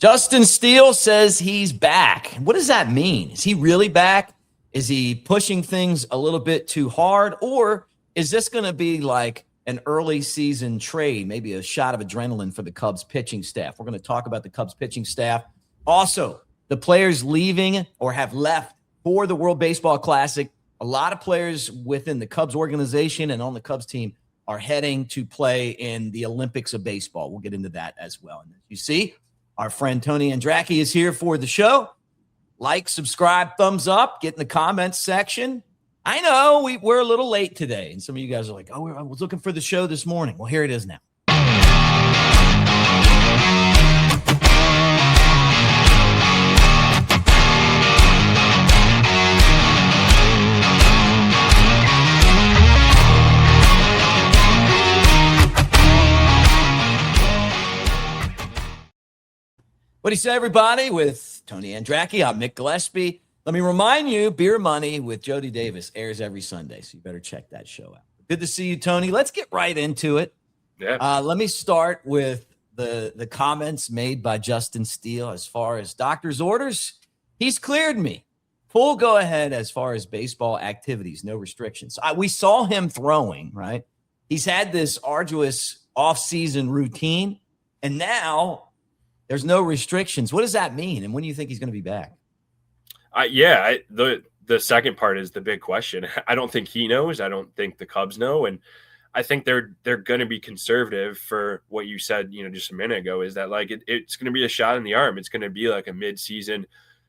Justin Steele says he's back. What does that mean? Is he really back? Is he pushing things a little bit too hard? Or is this going to be like an early season trade, maybe a shot of adrenaline for the Cubs pitching staff? We're going to talk about the Cubs pitching staff. Also, the players leaving or have left for the World Baseball Classic. A lot of players within the Cubs organization and on the Cubs team are heading to play in the Olympics of baseball. We'll get into that as well. And as you see, our friend Tony Andracki is here for the show. Like, subscribe, thumbs up, get in the comments section. I know we're a little late today, and some of you guys are like, oh, I was looking for the show this morning. Well, here it is now. What do you say, everybody? With Tony Andracki, I'm Nick Gillespie. Let me remind you, Beer Money with Jody Davis airs every Sunday, so you better check that show out. Good to see you, Tony. Let's get right into it. Yeah. Let me start with the comments made by Justin Steele as far as doctor's orders. He's cleared me. Full go-ahead as far as baseball activities, no restrictions. We saw him throwing, right? He's had this arduous off-season routine, and now there's no restrictions. What does that mean? And when do you think he's going to be back? The second part is the big question. I don't think he knows. I don't think the Cubs know. And I think they're going to be conservative for what you said, just a minute ago, is that like it's going to be a shot in the arm. It's going to be like a mid-season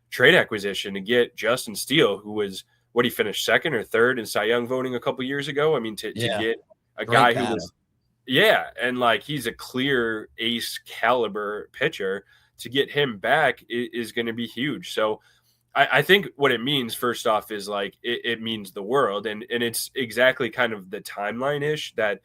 trade acquisition to get Justin Steele, who was he finished second or third in Cy Young voting a couple years ago. I mean, to get a guy who was and like he's a clear ace caliber pitcher, to get him back is going to be huge. So I think what it means, first off, is like it means the world, and it's exactly kind of the timeline-ish that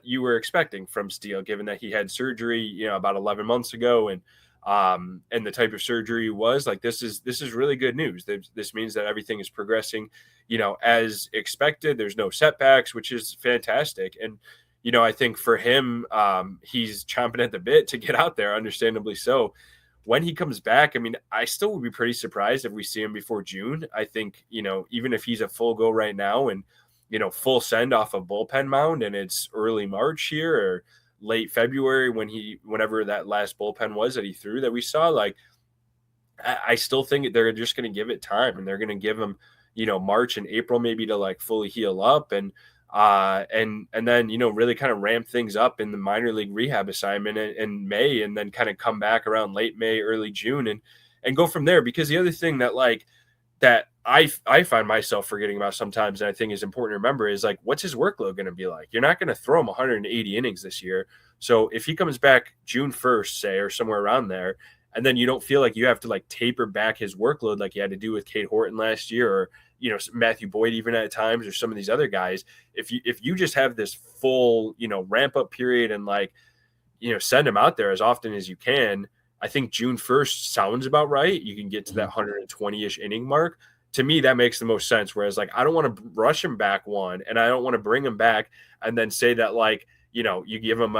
you were expecting from Steele, given that he had surgery, about 11 months ago, and the type of surgery was like, this is really good news. This means that everything is progressing, as expected. There's no setbacks, which is fantastic. And I think for him, he's chomping at the bit to get out there, understandably so. When he comes back, I mean, I still would be pretty surprised if we see him before June. I think, even if he's a full go right now and, full send off a bullpen mound, and it's early March here or late February whenever that last bullpen was that he threw that we saw, like, I still think they're just going to give it time, and they're going to give him, March and April maybe to like fully heal up and then, really kind of ramp things up in the minor league rehab assignment in May, and then kind of come back around late May, early June and go from there. Because the other thing that I find myself forgetting about sometimes, and I think is important to remember, is like, what's his workload going to be like? You're not going to throw him 180 innings this year. So if he comes back June 1st, say, or somewhere around there, and then you don't feel like you have to like taper back his workload like you had to do with Cade Horton last year, or Matthew Boyd even at times, or some of these other guys, if you just have this full, ramp up period and like, send him out there as often as you can, I think June 1st sounds about right. You can get to that 120-ish inning mark. To me, that makes the most sense. Whereas like, I don't want to rush him back and I don't want to bring him back and then say that like, you give him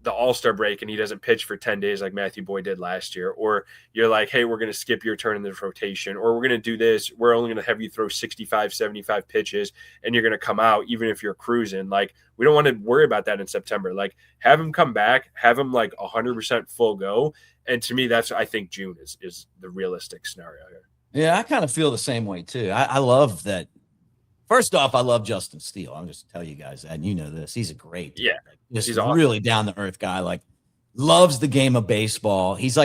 the All-Star break and he doesn't pitch for 10 days like Matthew Boyd did last year, or you're like, hey, we're going to skip your turn in the rotation, or we're going to do this. We're only going to have you throw 65, 75 pitches and you're going to come out even if you're cruising. Like, we don't want to worry about that in September. Like, have him come back, have him like 100% full go. And to me, I think June is the realistic scenario here. Yeah, I kind of feel the same way too. I love that. First off, I love Justin Steele. I'm just tell you guys that, and you know this. He's a great dude. He's awesome. Really down to earth guy. Like, loves the game of baseball. He's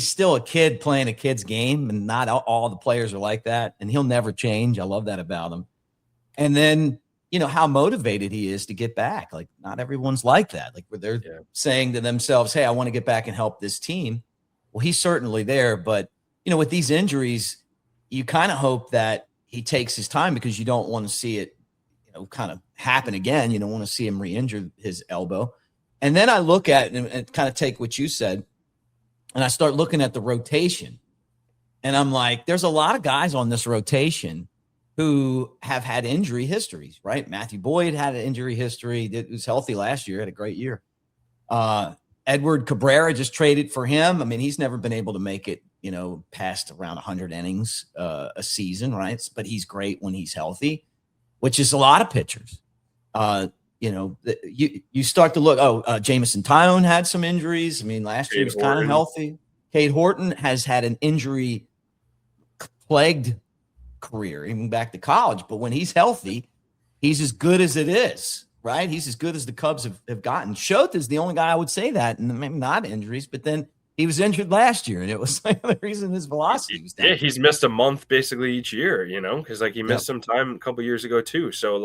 still a kid playing a kid's game, and not all the players are like that. And he'll never change. I love that about him. And then, how motivated he is to get back. Like, not everyone's like that. Like, where they're saying to themselves, hey, I want to get back and help this team. Well, he's certainly there. But, with these injuries, you kind of hope that he takes his time, because you don't want to see it, kind of happen again. You don't want to see him re-injure his elbow. And then I look at it and kind of take what you said, and I start looking at the rotation, and I'm like, there's a lot of guys on this rotation who have had injury histories, right? Matthew Boyd had an injury history. That was healthy last year, had a great year. And Edward Cabrera just traded for him. I mean, he's never been able to make it, past around 100 innings a season, right? But he's great when he's healthy, which is a lot of pitchers. You start to look. Jamison Tyone had some injuries. I mean, last year he was kind of healthy. Cade Horton has had an injury-plagued career, even back to college. But when he's healthy, he's as good as it is, right? He's as good as the Cubs have gotten. Schoth is the only guy I would say that, and maybe not injuries, but then he was injured last year, and it was like the reason his velocity was down. Yeah, he's missed a month basically each year, because he missed some time a couple years ago too. So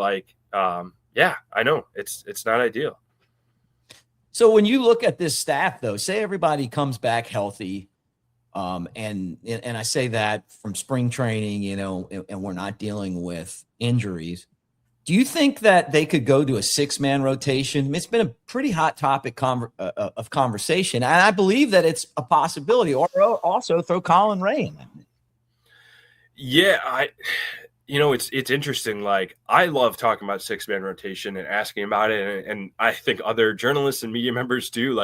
yeah, I know it's not ideal. So when you look at this staff, though, say everybody comes back healthy, and I say that from spring training, and we're not dealing with injuries. Do you think that they could go to a 6-man rotation? It's been a pretty hot topic of conversation, and I believe that it's a possibility. Or also throw Colin Ray in that. Yeah, it's interesting. I love talking about 6-man rotation and asking about it, and I think other journalists and media members do.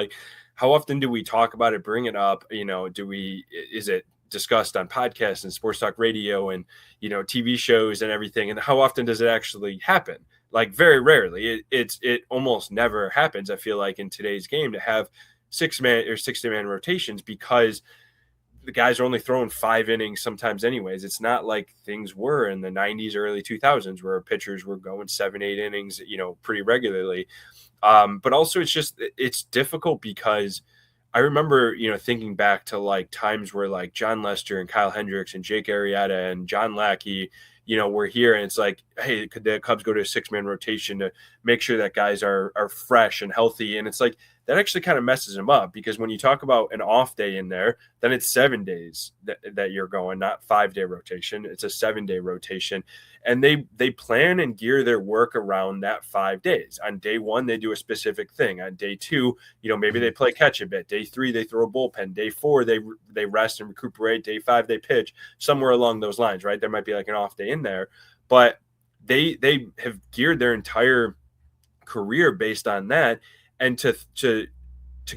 How often do we talk about it, bring it up? Is it discussed on podcasts and sports talk radio and TV shows and everything? And how often does it actually happen? Very rarely. It almost never happens, I feel like, in today's game to have 6-man or 60-man rotations, because the guys are only throwing 5 innings sometimes anyways. It's not like things were in the 90s, early 2000s, where pitchers were going 7-8 innings, pretty regularly. But also it's difficult because I remember, thinking back to times where John Lester and Kyle Hendricks and Jake Arrieta and John Lackey, were here, and it's hey, could the Cubs go to a 6-man rotation to make sure that guys are fresh and healthy? And it's that actually kind of messes them up, because when you talk about an off day in there, then it's 7 days that you're going, not 5-day rotation. It's a 7-day rotation. And they plan and gear their work around that 5 days. On day 1, they do a specific thing. On day 2, maybe they play catch a bit. Day 3, they throw a bullpen. Day 4, they rest and recuperate. Day 5, they pitch, somewhere along those lines, right? There might be an off day in there, but they have geared their entire career based on that. And to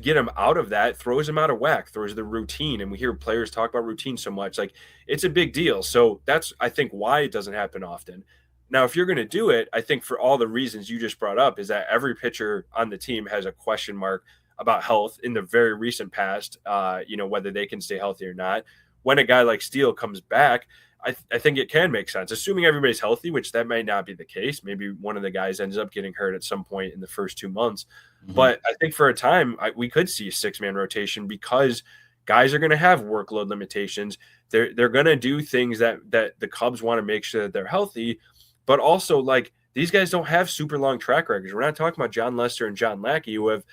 get them out of that throws them out of whack, throws the routine. And we hear players talk about routine so much, it's a big deal. So that's, I think, why it doesn't happen often. Now, if you're going to do it, I think for all the reasons you just brought up, is that every pitcher on the team has a question mark about health in the very recent past, whether they can stay healthy or not. When a guy like Steele comes back, I think it can make sense, assuming everybody's healthy, which that might not be the case. Maybe one of the guys ends up getting hurt at some point in the first 2 months. Mm-hmm. But I think for a time, we could see a 6-man rotation, because guys are going to have workload limitations. They're going to do things that the Cubs want to make sure that they're healthy. But also, these guys don't have super long track records. We're not talking about John Lester and John Lackey, who have,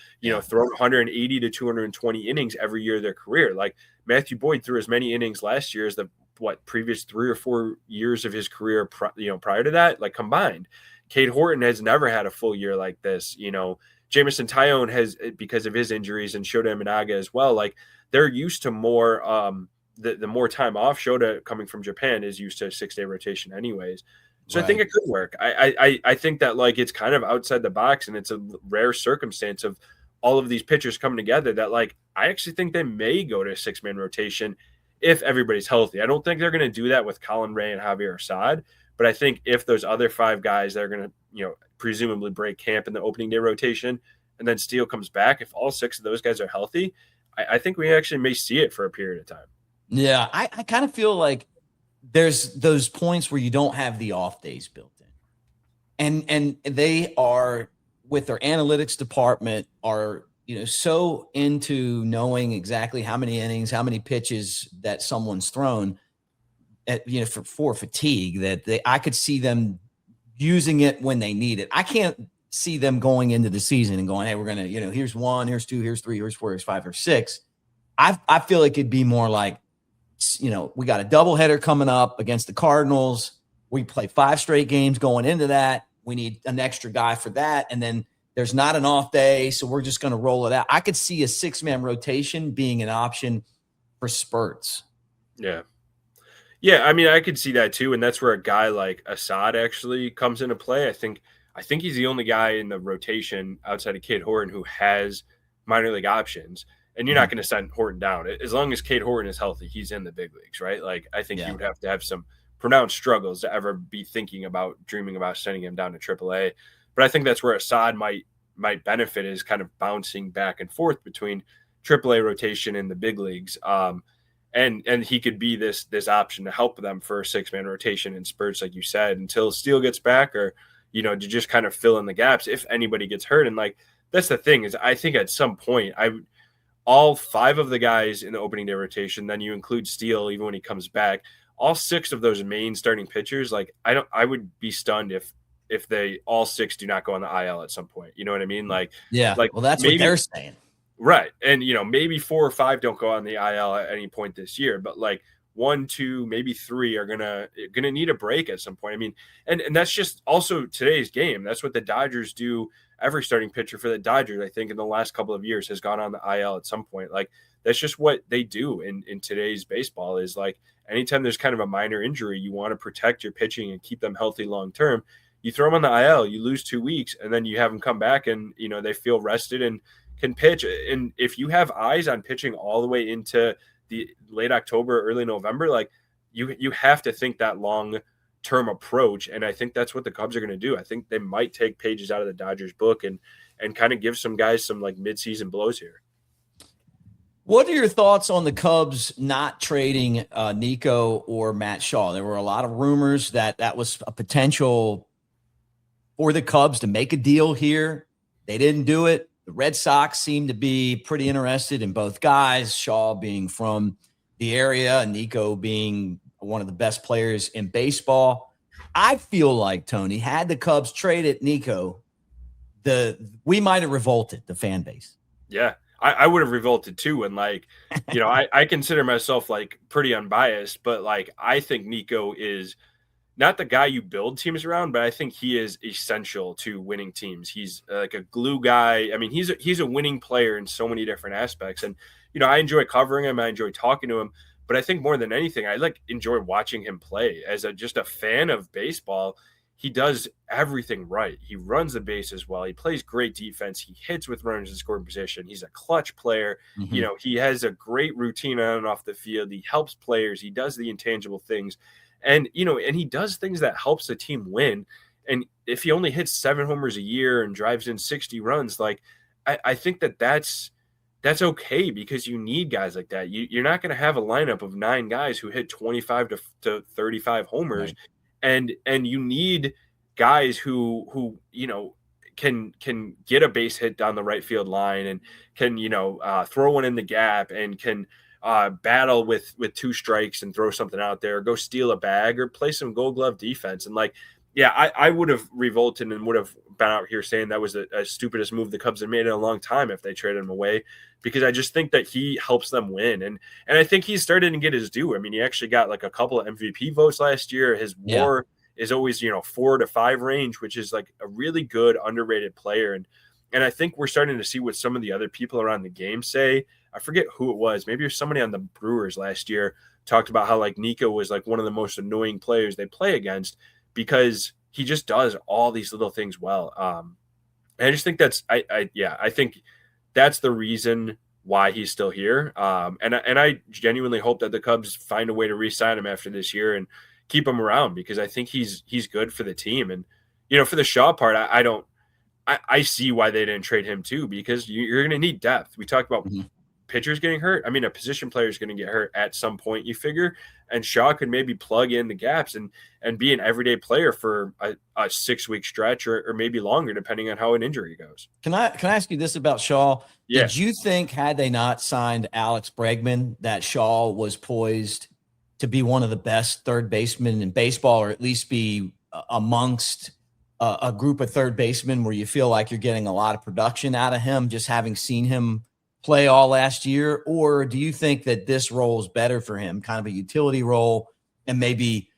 thrown 180 to 220 innings every year of their career. Matthew Boyd threw as many innings last year as the previous 3 or 4 years of his career, prior to that, combined. Cade Horton has never had a full year like this. Jamison Tyone has, because of his injuries, and Shota Imanaga as well. They're used to more, the more time off. Shota, coming from Japan, is used to a 6-day rotation anyways. So right. I think it could work. I think that it's kind of outside the box, and it's a rare circumstance of all of these pitchers coming together that I actually think they may go to a 6-man rotation if everybody's healthy. I don't think they're going to do that with Colin Ray and Javier Assad, but I think if those other 5 guys that are going to, presumably break camp in the opening day rotation, and then Steele comes back, if all 6 of those guys are healthy, I think we actually may see it for a period of time. Yeah, I kind of feel like there's those points where you don't have the off days built in. And they are, with their analytics department, are so into knowing exactly how many innings, how many pitches that someone's thrown for fatigue, that I could see them using it when they need it. I can't see them going into the season and going, hey, we're going to, here's 1, here's 2, here's 3, here's 4, here's 5, here's 6. I feel like it'd be more like, we got a doubleheader coming up against the Cardinals. We play 5 straight games going into that. We need an extra guy for that. And then there's not an off day, so we're just going to roll it out. I could see a 6-man rotation being an option for spurts. Yeah. Yeah, I mean, I could see that too, and that's where a guy like Assad actually comes into play. I think he's the only guy in the rotation outside of Cade Horton who has minor league options. And you're not going to send Horton down. As long as Cade Horton is healthy, he's in the big leagues, right? Like, I think he would have to have some pronounced struggles to ever be dreaming about sending him down to AAA. But I think that's where Assad might benefit, is kind of bouncing back and forth between AAA rotation and the big leagues. And he could be this option to help them for a 6-man rotation in spurts, like you said, until Steele gets back, or, to just kind of fill in the gaps if anybody gets hurt. And like, that's the thing, is I think at some point all 5 of the guys in the opening day rotation, then you include Steele even when he comes back, all 6 of those main starting pitchers, like I would be stunned if they all 6 do not go on the IL at some point. You know what I mean? Like, well, that's maybe what they're saying. Right. And, maybe 4 or 5 don't go on the IL at any point this year, but like 1, 2, maybe 3 are gonna need a break at some point. I mean, and that's just also today's game. That's what the Dodgers do. Every starting pitcher for the Dodgers, I think, in the last couple of years has gone on the IL at some point. Like, that's just what they do in today's baseball, is like, anytime there's kind of a minor injury, you want to protect your pitching and keep them healthy long term. You throw them on the IL, you lose 2 weeks, and then you have them come back and, they feel rested and can pitch. And if you have eyes on pitching all the way into the late October, early November, like, you have to think that long-term approach. And I think that's what the Cubs are going to do. I think they might take pages out of the Dodgers book and kind of give some guys some like midseason blows here. What are your thoughts on the Cubs not trading Nico or Matt Shaw? There were a lot of rumors that was a potential for the Cubs to make a deal here. They didn't do it. The Red Sox seem to be pretty interested in both guys, Shaw being from the area and Nico being one of the best players in baseball. I feel like, Tony, had the Cubs traded Nico, we might have revolted, the fan base. Yeah, I would have revolted too. And like, I consider myself like pretty unbiased, but like, I think Nico is not the guy you build teams around, but I think he is essential to winning teams. He's like a glue guy. I mean, he's a winning player in so many different aspects. And, I enjoy covering him. I enjoy talking to him. But I think more than anything, I enjoy watching him play. As just a fan of baseball, he does everything right. He runs the bases well. He plays great defense. He hits with runners in scoring position. He's a clutch player. Mm-hmm. He has a great routine on and off the field. He helps players. He does the intangible things. And, and he does things that helps the team win. And if he only hits 7 homers a year and drives in 60 runs, like, I think that's okay, because you need guys like that. You're not going to have a lineup of 9 guys who hit 25 to 35 homers. Right. And you need guys who can get a base hit down the right field line and can, throw one in the gap and can battle with 2 strikes and throw something out there, go steal a bag or play some Gold Glove defense. And like, yeah, I would have revolted and would have been out here saying that was the stupidest move the Cubs had made in a long time if they traded him away, because I just think that he helps them win. And I think he's starting to get his due. I mean, he actually got like a couple of MVP votes last year. His WAR is always, 4 to 5 range, which is like a really good underrated player. And I think we're starting to see what some of the other people around the game say. I forget who it was. Maybe it was somebody on the Brewers last year talked about how like Nico was like one of the most annoying players they play against, because he just does all these little things well. And I just think I think that's the reason why he's still here. And I genuinely hope that the Cubs find a way to re-sign him after this year and keep him around, because I think he's good for the team. And, for the Shaw part, I see why they didn't trade him too, because you're going to need depth. We talked about pitchers getting hurt. I mean, a position player is going to get hurt at some point, you figure, and Shaw could maybe plug in the gaps and be an everyday player for a 6-week stretch or maybe longer, depending on how an injury goes. Can I ask you this about Shaw? Yeah. Did you think, had they not signed Alex Bregman, that Shaw was poised to be one of the best third basemen in baseball, or at least be amongst a group of third basemen where you feel like you're getting a lot of production out of him, just having seen him play all last year? Or do you think that this role is better for him, kind of a utility role, and maybe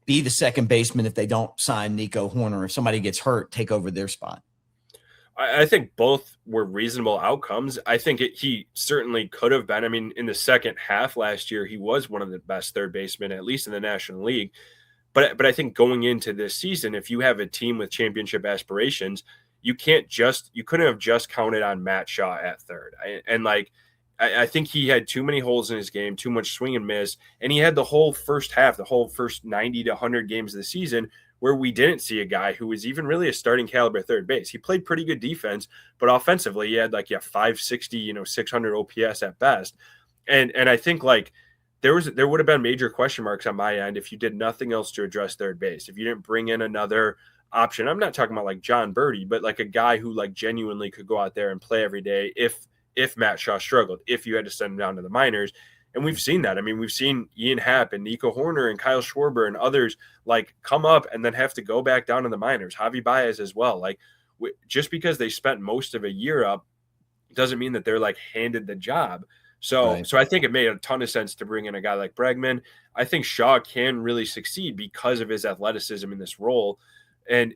be the second baseman if they don't sign Nico Hoerner, if somebody gets hurt, take over their spot? I think both were reasonable outcomes. I think he certainly could have been. I mean, in the second half last year, he was one of the best third basemen, at least in the National League. But I think going into this season, if you have a team with championship aspirations, you couldn't have just counted on Matt Shaw at third. I think he had too many holes in his game, too much swing and miss, and he had the whole first half, the whole first 90 to 100 games of the season where we didn't see a guy who was even really a starting caliber third base. He played pretty good defense, but offensively, he had 560, 600 OPS at best. And I think there would have been major question marks on my end if you did nothing else to address third base. If you didn't bring in another option, I'm not talking about John Birdie, but a guy who genuinely could go out there and play every day if Matt Shaw struggled, if you had to send him down to the minors. And we've seen that. I mean, we've seen Ian Happ and Nico Hoerner and Kyle Schwarber and others come up and then have to go back down to the minors. Javi Baez as well. Just because they spent most of a year up doesn't mean that they're handed the job. So, right. So I think it made a ton of sense to bring in a guy like Bregman. I think Shaw can really succeed because of his athleticism in this role. And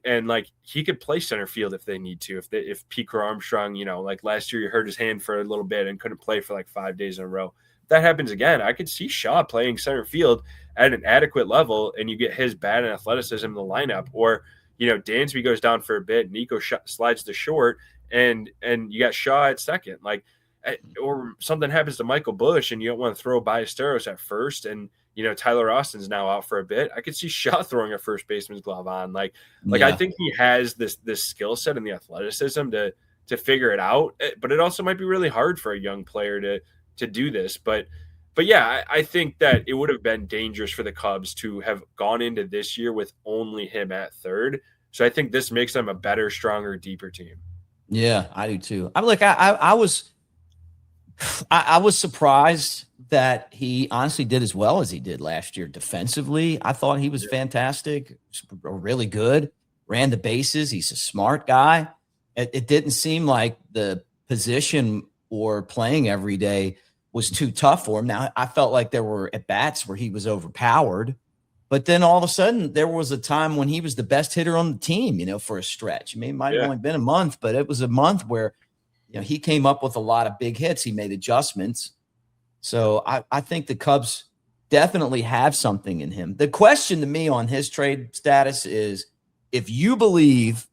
he could play center field if they need to. If Pete Armstrong, last year he hurt his hand for a little bit and couldn't play for 5 days in a row. If that happens again, I could see Shaw playing center field at an adequate level, and you get his bat and athleticism in the lineup. Or Dansby goes down for a bit, Nico slides to short, and you got Shaw at second. Or something happens to Michael Busch, and you don't want to throw Ballesteros at first, and Tyler Austin's now out for a bit. I could see Shaw throwing a first baseman's glove on. I think he has this skill set and the athleticism to figure it out. But it also might be really hard for a young player to do this. But yeah, I think that it would have been dangerous for the Cubs to have gone into this year with only him at third. So I think this makes them a better, stronger, deeper team. Yeah, I do too. I was surprised that he honestly did as well as he did last year defensively. I thought he was fantastic, really good, ran the bases. He's a smart guy. It didn't seem like the position or playing every day was too tough for him. Now, I felt like there were at-bats where he was overpowered, but then all of a sudden there was a time when he was the best hitter on the team, for a stretch. I mean, it might have only been a month, but it was a month where he came up with a lot of big hits. He made adjustments. So I think the Cubs definitely have something in him. The question to me on his trade status is, if you believe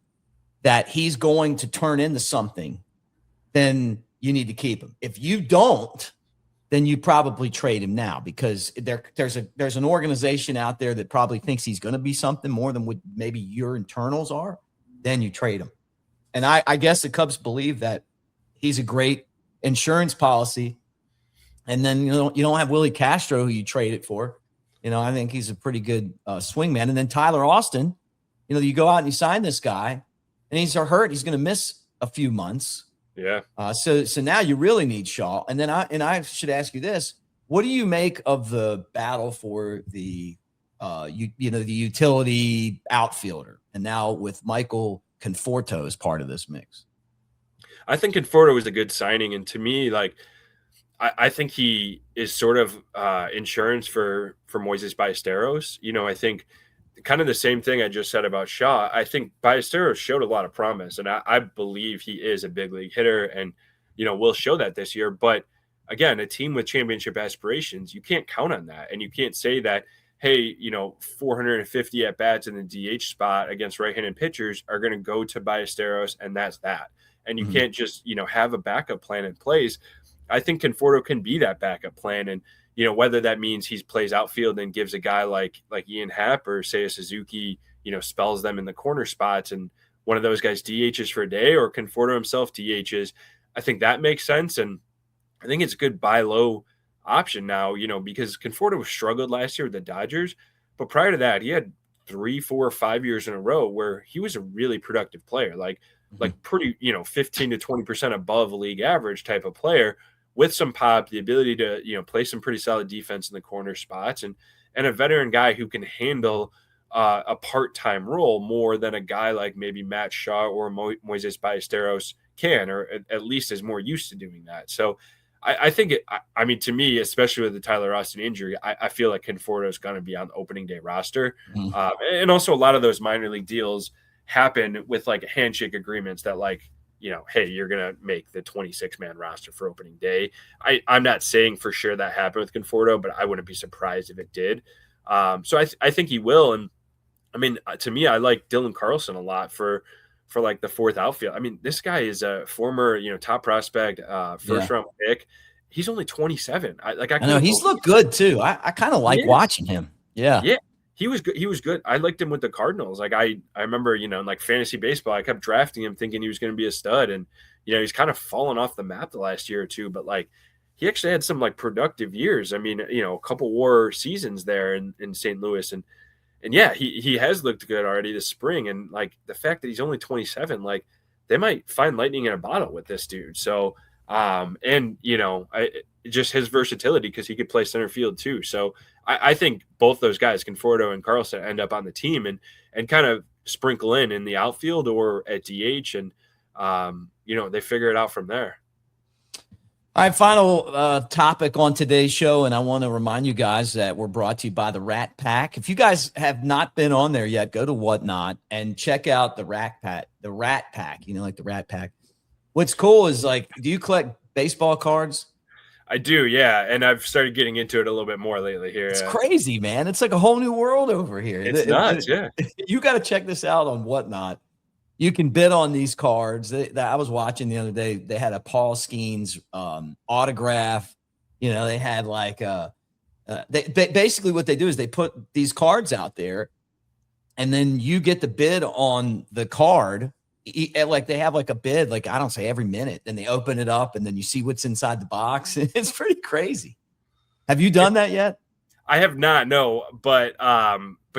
that he's going to turn into something, then you need to keep him. If you don't, then you probably trade him now, because there's an organization out there that probably thinks he's going to be something more than what maybe your internals are. Then you trade him. And I guess the Cubs believe that he's a great insurance policy. And then, you don't have Willie Castro, who you trade it for. I think he's a pretty good swingman. And then Tyler Austin, you go out and you sign this guy and he's hurt. He's going to miss a few months. Yeah. So now you really need Shaw. And then I should ask you this: what do you make of the battle for the the utility outfielder, and now with Michael Conforto as part of this mix? I think Conforto was a good signing, and to me, I think he is sort of insurance for Moises Ballesteros. I think kind of the same thing I just said about Shaw. I think Ballesteros showed a lot of promise, and I believe he is a big league hitter, and will show that this year. But again, a team with championship aspirations, you can't count on that, and you can't say that, hey, 450 at bats in the DH spot against right-handed pitchers are going to go to Ballesteros, and that's that. And you can't just have a backup plan in place. I think Conforto can be that backup plan, and whether that means he plays outfield and gives a guy like Ian Happ or Seiya Suzuki, spells them in the corner spots, and one of those guys DHs for a day, or Conforto himself DHs. I think that makes sense, and I think it's a good buy low option now, because Conforto struggled last year with the Dodgers, but prior to that, he had 3, 4, 5 years in a row where he was a really productive player, pretty 15 to 20% above league average type of player, with some pop, the ability to, play some pretty solid defense in the corner spots, and a veteran guy who can handle a part-time role more than a guy like maybe Matt Shaw or Moises Ballesteros can, or at least is more used to doing that. So I think to me, especially with the Tyler Austin injury, I feel like Conforto is going to be on the opening day roster. And also a lot of those minor league deals happen with handshake agreements that hey, you're going to make the 26-man roster for opening day. I'm not saying for sure that happened with Conforto, but I wouldn't be surprised if it did. So I think he will. And to me, I like Dylan Carlson a lot for for like the fourth outfield. I mean, this guy is a former, top prospect, first round pick. He's only 27. I know he's looked good too. I kind of like watching him. Yeah. Yeah. He was good. He was good. I liked him with the Cardinals. Like I remember, in like fantasy baseball, I kept drafting him thinking he was going to be a stud. And, he's kind of fallen off the map the last year or two, but like he actually had some like productive years. I mean, a couple war seasons there in St. Louis. And yeah, he has looked good already this spring. And like the fact that he's only 27, like they might find lightning in a bottle with this dude. So, just his versatility, because he could play center field too. So I think both those guys, Conforto and Carlson, end up on the team and kind of sprinkle in the outfield or at DH. And, they figure it out from there. All right, final topic on today's show, and I want to remind you guys that we're brought to you by the Rat Pack. If you guys have not been on there yet, go to Whatnot and check out the Rat Pack. The Rat Pack, like the Rat Pack. What's cool is like, do you collect baseball cards? I do, yeah, and I've started getting into it a little bit more lately here. It's crazy, man. It's like a whole new world over here. It's nuts, yeah. You got to check this out on Whatnot. You can bid on these cards. I was watching the other day. They had a Paul Skeens autograph. They had like basically what they do is they put these cards out there, and then you get the bid on the card. Like they have like a bid, like I don't say every minute, and they open it up, and then you see what's inside the box. It's pretty crazy. Have you done that yet? I have not, no, but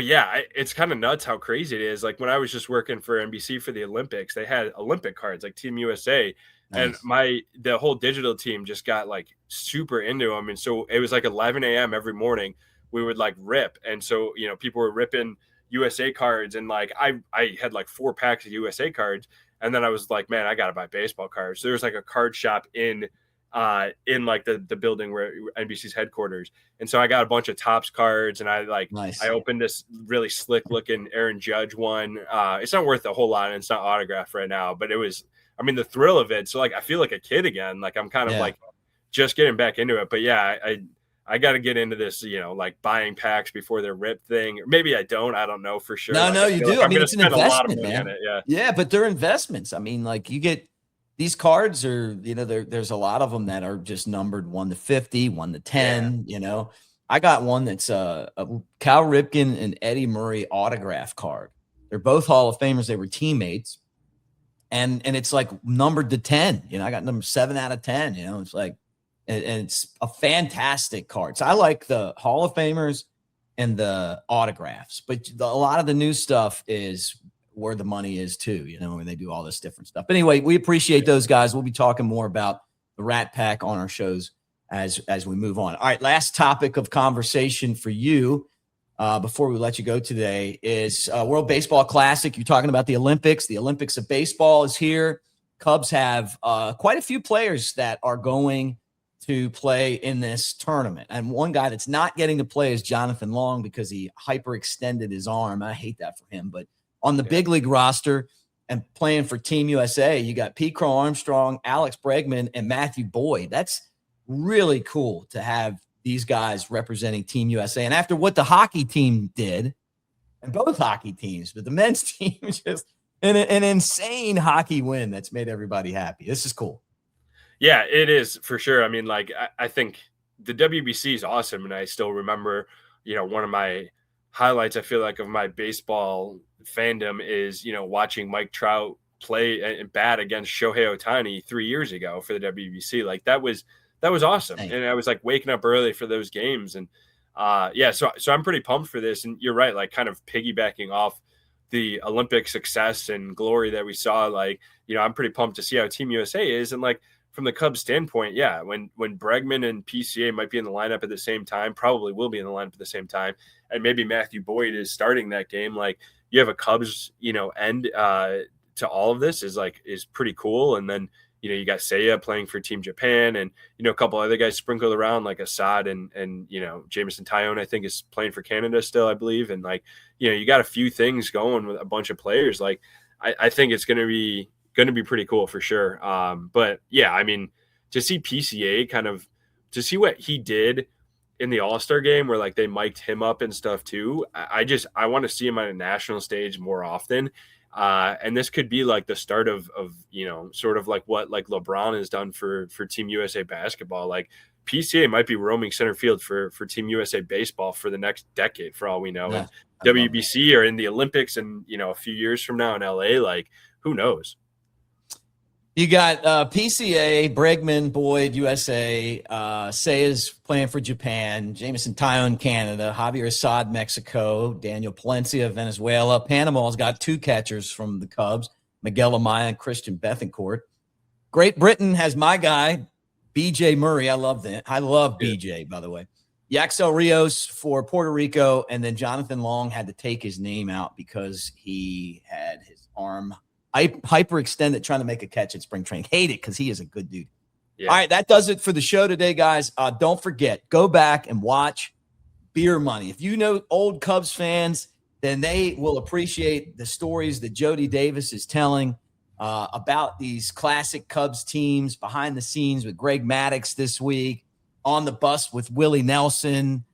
yeah, it's kind of nuts how crazy it is. Like when I was just working for NBC for the Olympics, they had Olympic cards like Team USA, nice. And the whole digital team just got like super into them, and so it was like 11 a.m. every morning we would like rip, and so people were ripping USA cards, and like I had like 4 packs of USA cards, and then I was like, man, I gotta buy baseball cards. So there was like a card shop in like the building where NBC's headquarters, and so I got a bunch of Topps cards, and I nice. I opened this really slick looking Aaron Judge one. It's not worth a whole lot, and it's not autographed right now, but it was, I mean, the thrill of it. So like I feel like a kid again. Like I'm kind of like just getting back into it. But yeah, I got to get into this, like buying packs before they're ripped thing. Or maybe I don't. I don't know for sure. No, like, no, you do. Like I mean, it's an investment, man. Yeah, but they're investments. I mean, like you get these cards are, there's a lot of them that are just numbered 1 to 50, 1 to 10. I got one that's a Cal Ripken and Eddie Murray autograph card. They're both Hall of Famers. They were teammates, and it's like numbered to 10. I got number 7 out of 10. It's like. And it's a fantastic card. So I like the Hall of Famers and the autographs, but a lot of the new stuff is where the money is too, when they do all this different stuff. But anyway, we appreciate those guys. We'll be talking more about the Rat Pack on our shows as we move on. All right, last topic of conversation for you before we let you go today is World Baseball Classic. You're talking about the Olympics. The Olympics of baseball is here. Cubs have quite a few players that are going to play in this tournament. And one guy that's not getting to play is Jonathan Long because he hyperextended his arm. I hate that for him. But on the big league roster and playing for Team USA, you got Pete Crow Armstrong, Alex Bregman, and Matthew Boyd. That's really cool to have these guys representing Team USA. And after what the hockey team did, and both hockey teams, but the men's team just an insane hockey win that's made everybody happy. This is cool. Yeah, it is for sure. I mean, like, I think the WBC is awesome. And I still remember, one of my highlights, I feel like, of my baseball fandom is, watching Mike Trout play and bat against Shohei Ohtani 3 years ago for the WBC. Like that was awesome. And I was like waking up early for those games. And so I'm pretty pumped for this. And you're right, like kind of piggybacking off the Olympic success and glory that we saw. Like, I'm pretty pumped to see how Team USA is. And like, from the Cubs standpoint, yeah, when Bregman and PCA might be in the lineup at the same time, probably will be in the lineup at the same time, and maybe Matthew Boyd is starting that game, like you have a Cubs, end to all of this is pretty cool. And then, you got Seiya playing for Team Japan, and, a couple other guys sprinkled around like Assad and Jameson Tyone, I think, is playing for Canada still, I believe. And like, you got a few things going with a bunch of players. Like I think it's going to be pretty cool for sure. But yeah, I mean, to see PCA to see what he did in the All-Star game where like they mic'd him up and stuff too. I want to see him on a national stage more often. And this could be like the start of sort of like what like LeBron has done for Team USA basketball. Like PCA might be roaming center field for Team USA baseball for the next decade, for all we know. Yeah, and WBC or in the Olympics, and a few years from now in LA, like who knows? You got PCA, Bregman, Boyd, USA, Seiya's playing for Japan, Jameson Tyone, Canada, Javier Assad, Mexico, Daniel Palencia, Venezuela. Panama's got 2 catchers from the Cubs, Miguel Amaya and Christian Bethancourt. Great Britain has my guy, BJ Murray. I love that. I love BJ, by the way. Yaxel Rios for Puerto Rico, and then Jonathan Long had to take his name out because he had his arm hyperextended trying to make a catch at spring training. Hate it because he is a good dude. Yeah. All right, that does it for the show today, guys. Don't forget, go back and watch Beer Money. If you know old Cubs fans, then they will appreciate the stories that Jody Davis is telling about these classic Cubs teams behind the scenes with Greg Maddux this week, on the bus with Willie Nelson.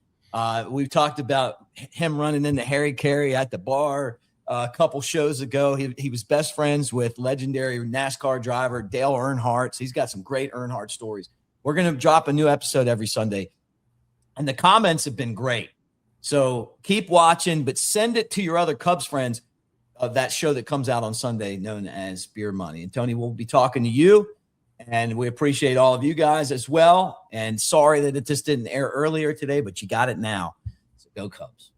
We've talked about him running into Harry Carey at the bar a couple shows ago. He was best friends with legendary NASCAR driver Dale Earnhardt. So he's got some great Earnhardt stories. We're going to drop a new episode every Sunday. And the comments have been great. So keep watching, but send it to your other Cubs friends of that show that comes out on Sunday known as Beer Money. And Tony, we'll be talking to you. And we appreciate all of you guys as well. And sorry that it just didn't air earlier today, but you got it now. So go Cubs.